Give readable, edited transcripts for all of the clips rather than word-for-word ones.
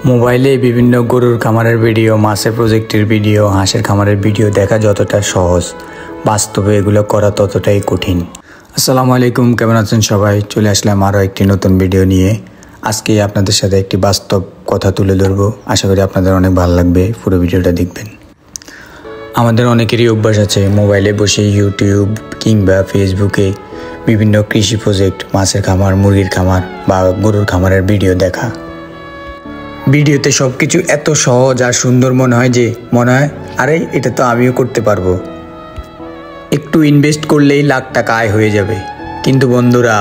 মোবাইলে বিভিন্ন গরুর খামারের ভিডিও, মাছের প্রজেক্টের ভিডিও, হাঁসের খামারের ভিডিও দেখা যতটা সহজ, বাস্তবে এগুলো করা ততটাই কঠিন। আসসালামু আলাইকুম, কেমন আছেন সবাই? চলে আসলাম আরও একটি নতুন ভিডিও নিয়ে। আজকে আপনাদের সাথে একটি বাস্তব কথা তুলে ধরবো। আশা করি আপনাদের অনেক ভালো লাগবে, পুরো ভিডিওটা দেখবেন। আমাদের অনেকেরই অভ্যাস আছে মোবাইলে বসে ইউটিউব কিংবা ফেসবুকে বিভিন্ন কৃষি প্রজেক্ট, মাছের খামার, মুরগির খামার বা গরুর খামারের ভিডিও দেখা। ভিডিওতে সব কিছু এত সহজ আর সুন্দর মনে হয় যে আরে এটা তো আমিও করতে পারবো, একটু ইনভেস্ট করলেই লাখ টাকা আয় হয়ে যাবে। কিন্তু বন্ধুরা,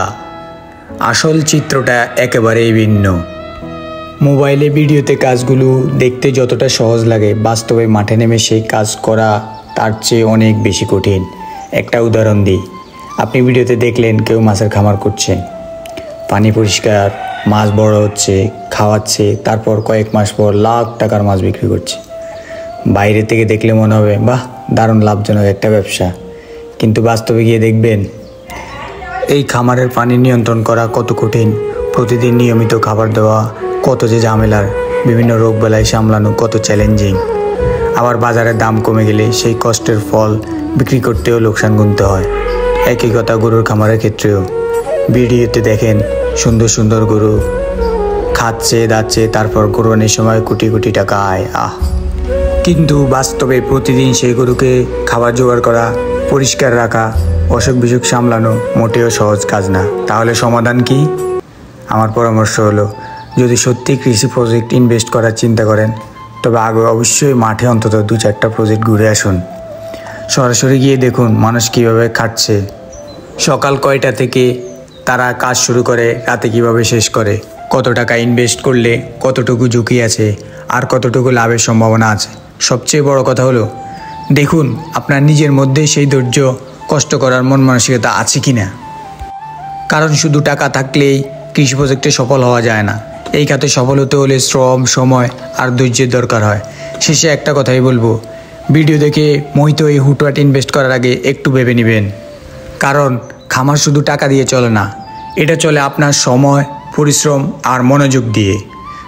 আসল চিত্রটা একেবারেই ভিন্ন। মোবাইলে ভিডিওতে কাজগুলো দেখতে যতটা সহজ লাগে, বাস্তবে মাঠে নেমে সেই কাজ করা তার চেয়ে অনেক বেশি কঠিন। একটা উদাহরণ দিই। আপনি ভিডিওতে দেখলেন কেউ মাছের খামার করছে, পানি পরিষ্কার, মাছ বড় হচ্ছে, খাওয়াচ্ছে, তারপর কয়েক মাস পর লাখ টাকার মাছ বিক্রি করছে। বাইরে থেকে দেখলে মনে হবে বাহ, দারুণ লাভজনক একটা ব্যবসা। কিন্তু বাস্তবে গিয়ে দেখবেন এই খামারের পানি নিয়ন্ত্রণ করা কত কঠিন, প্রতিদিন নিয়মিত খাবার দেওয়া কত যে ঝামেলার, বিভিন্ন রোগবালাই সামলানো কত চ্যালেঞ্জিং। আবার বাজারের দাম কমে গেলে সেই কষ্টের ফল বিক্রি করতেও লোকসান গুনতে হয়। একই কথা গরুর খামারের ক্ষেত্রেও। ভিডিওতে দেখেন সুন্দর সুন্দর গরু খাচ্ছে দাচ্ছে, তারপর কোরবানির সময় কোটি কোটি টাকা আয়। কিন্তু বাস্তবে প্রতিদিন সেই গরুকে খাবার জোগাড় করা, পরিষ্কার রাখা, অসুখ বিসুখ সামলানো মোটেও সহজ কাজ না। তাহলে সমাধান কি? আমার পরামর্শ হলো, যদি সত্যি কৃষি প্রজেক্ট ইনভেস্ট করার চিন্তা করেন, তবে আগে অবশ্যই মাঠে অন্তত 2-4টা প্রজেক্ট ঘুরে আসুন। সরাসরি গিয়ে দেখুন মানুষ কীভাবে খাটছে, সকাল কয়টা থেকে তারা কাজ শুরু করে, রাতে কিভাবে শেষ করে, কত টাকা ইনভেস্ট করলে কতটুকু ঝুঁকি আছে আর কতটুকু লাভের সম্ভাবনা আছে। সবচেয়ে বড় কথা হলো দেখুন আপনার নিজের মধ্যে সেই ধৈর্য, কষ্ট করার মন মানসিকতা আছে কি না। কারণ শুধু টাকা থাকলেই কৃষি প্রজেক্টে সফল হওয়া যায় না। এই খাতে সফল হতে হলে শ্রম, সময় আর ধৈর্যের দরকার হয়। শেষে একটা কথাই বলবো, ভিডিও দেখে মোহিত হয়ে হুটহাট ইনভেস্ট করার আগে একটু ভেবে নেবেন। কারণ খামার শুধু টাকা দিয়ে চলে না, এটা চলে আপনার সময়, পরিশ্রম আর মনোযোগ দিয়ে।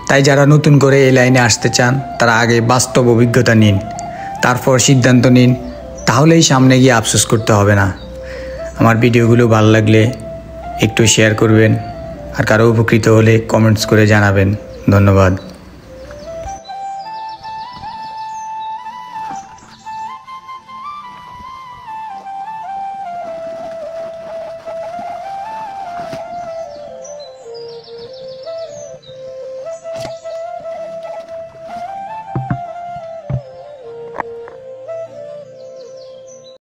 তাই যারা নতুন করে এই লাইনে আসতে চান, তারা আগে বাস্তব অভিজ্ঞতা নিন, তারপর সিদ্ধান্ত নিন। তাহলেই সামনে গিয়ে আফসোস করতে হবে না। আমার ভিডিওগুলো ভালো লাগলে একটু শেয়ার করবেন, আর কারো উপকৃত হলে কমেন্টস করে জানাবেন। ধন্যবাদ।